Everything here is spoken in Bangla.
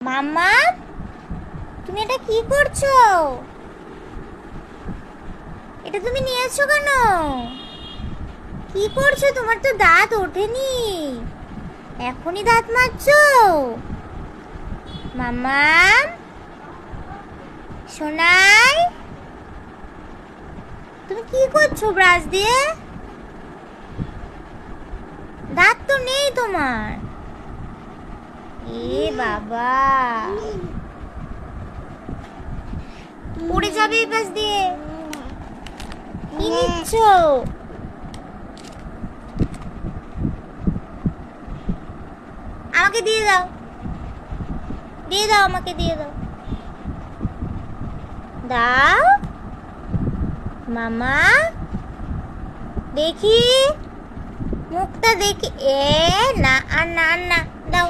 মাম্মা, তুমি এটা কি করছো? এটা তুমি নিয়েছো কেন? কি করছো? তোমার তো দাঁত ওঠেনি, এখনই দাঁত মাজছো? মাম্মা, সোনাই, তুমি কি করছো ব্রাশ দিয়ে? দাঁত তো নেই তোমার। এ বাবা, পড়ে যাবে এই পাশ দিয়ে। কি নিচ্ছ? আমাকে দিয়ে দাও, দিয়ে দাও, আমাকে দিয়ে দাও। দাও মামা, দেখি মুখটা দেখি। এ না আর না আর না, দাও।